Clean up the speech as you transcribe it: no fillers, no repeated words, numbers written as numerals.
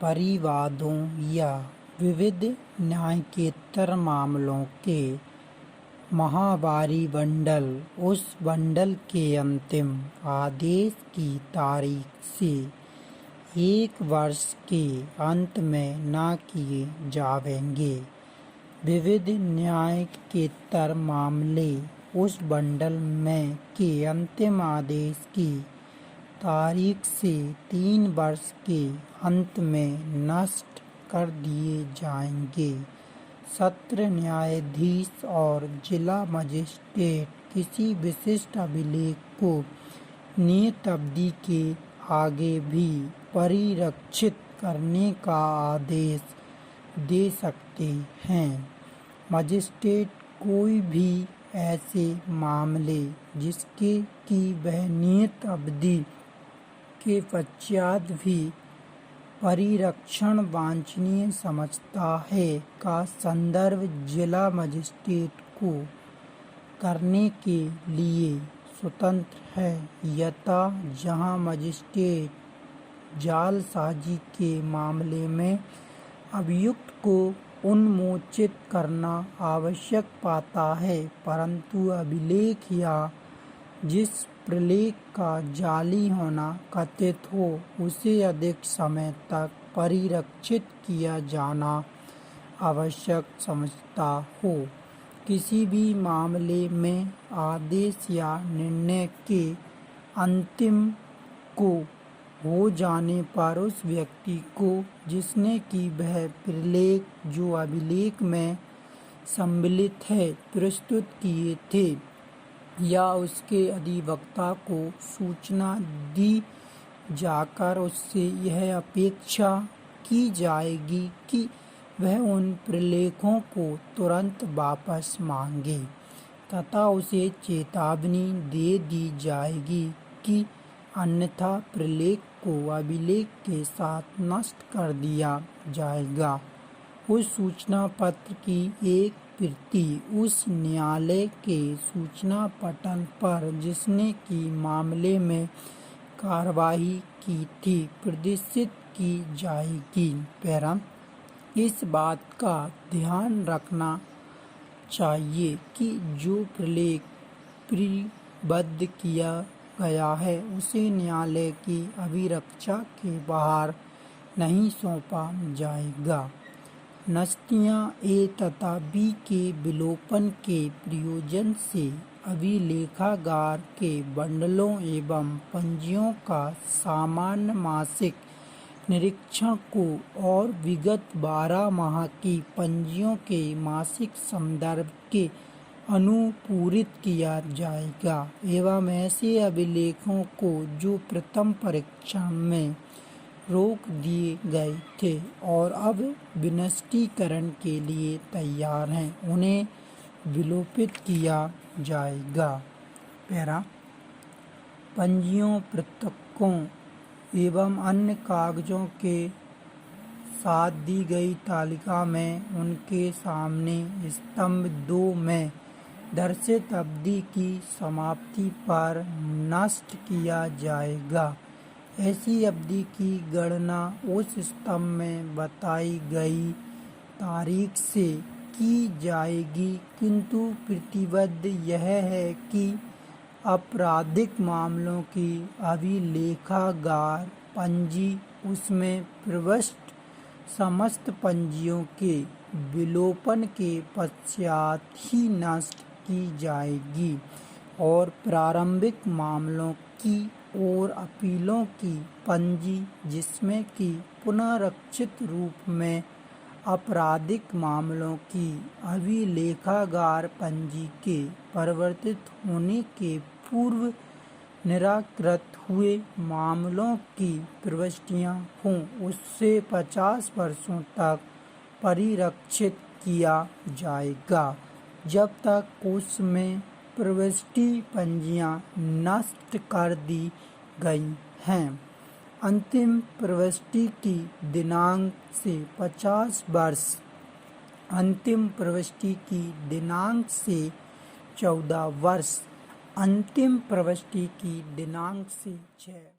परिवादों या विविध न्यायकेतर मामलों के महावारी बंडल उस बंडल के अंतिम आदेश की तारीख से 1 वर्ष के अंत में न किए जावेंगे। विविध न्यायकेतर मामले उस बंडल में के अंतिम आदेश की तारीख से 3 वर्ष के अंत में नष्ट कर दिए जाएंगे। सत्र न्यायाधीश और जिला मजिस्ट्रेट किसी विशिष्ट अभिलेख को नियत अवधि के आगे भी परिरक्षित करने का आदेश दे सकते हैं। मजिस्ट्रेट कोई भी ऐसे मामले जिसके की वह नियत अवधि के पश्चात भी परिरक्षण वांछनीय समझता है का संदर्भ जिला मजिस्ट्रेट को करने के लिए स्वतंत्र है। यथा जहां मजिस्ट्रेट जालसाजी के मामले में अभियुक्त को उन्मोचित करना आवश्यक पाता है, परंतु अभिलेख या जिस प्रलेख का जाली होना कथित हो उसे अधिक समय तक परिरक्षित किया जाना आवश्यक समझता हो। किसी भी मामले में आदेश या निर्णय के अंतिम को हो जाने पर उस व्यक्ति को जिसने कि वह प्रलेख जो अभिलेख में सम्मिलित है प्रस्तुत किए थे या उसके अधिवक्ता को सूचना दी जाकर उससे यह अपेक्षा की जाएगी कि वह उन प्रलेखों को तुरंत वापस मांगे तथा उसे चेतावनी दे दी जाएगी कि अन्यथा प्रलेख को अभिलेख के साथ नष्ट कर दिया जाएगा। उस सूचना पत्र की एक प्रति उस न्यायालय के सूचना पटल पर जिसने की मामले में कार्यवाही की थी प्रदर्शित की जाएगी। पैरा इस बात का ध्यान रखना चाहिए कि जो प्रलेख प्रबद्ध किया गया है उसे न्यायालय की अभिरक्षा के बाहर नहीं सौंपा जाएगा। नस्तियाँ ए तथा बी के विलोपन के प्रयोजन से अभिलेखागार के बंडलों एवं पंजियों का सामान्य मासिक निरीक्षण को और विगत 12 माह की पंजियों के मासिक संदर्भ के अनुपूरित किया जाएगा एवं ऐसे अभिलेखों को जो प्रथम परीक्षण में रोक दिए गए थे और अब विनिष्टीकरण के लिए तैयार हैं उन्हें विलोपित किया जाएगा। पैरा पंजियों पुस्तकों एवं अन्य कागजों के साथ दी गई तालिका में उनके सामने स्तंभ 2 में दर्शित अवधि की समाप्ति पर नष्ट किया जाएगा। ऐसी अवधि की गणना उस स्तंभ में बताई गई तारीख से की जाएगी, किंतु प्रतिबद्ध यह है कि आपराधिक मामलों की अभिलेखागार पंजी उसमें प्रविष्ट समस्त पंजियों के विलोपन के पश्चात ही नष्ट की जाएगी और प्रारंभिक मामलों की और अपीलों की पंजी जिसमें कि पुनरीक्षित रूप में आपराधिक मामलों की अभिलेखागार पंजी के परिवर्तित होने के पूर्व निराकृत हुए मामलों की प्रविष्टियां हों उससे 50 वर्षों तक परिरक्षित किया जाएगा जब तक उसमें प्रविष्टि पंजियां नष्ट कर दी गई हैं। अंतिम प्रविष्टि की दिनांक से 50 वर्ष अंतिम प्रविष्टि की दिनांक से 14 वर्ष अंतिम प्रविष्टि की दिनांक से 6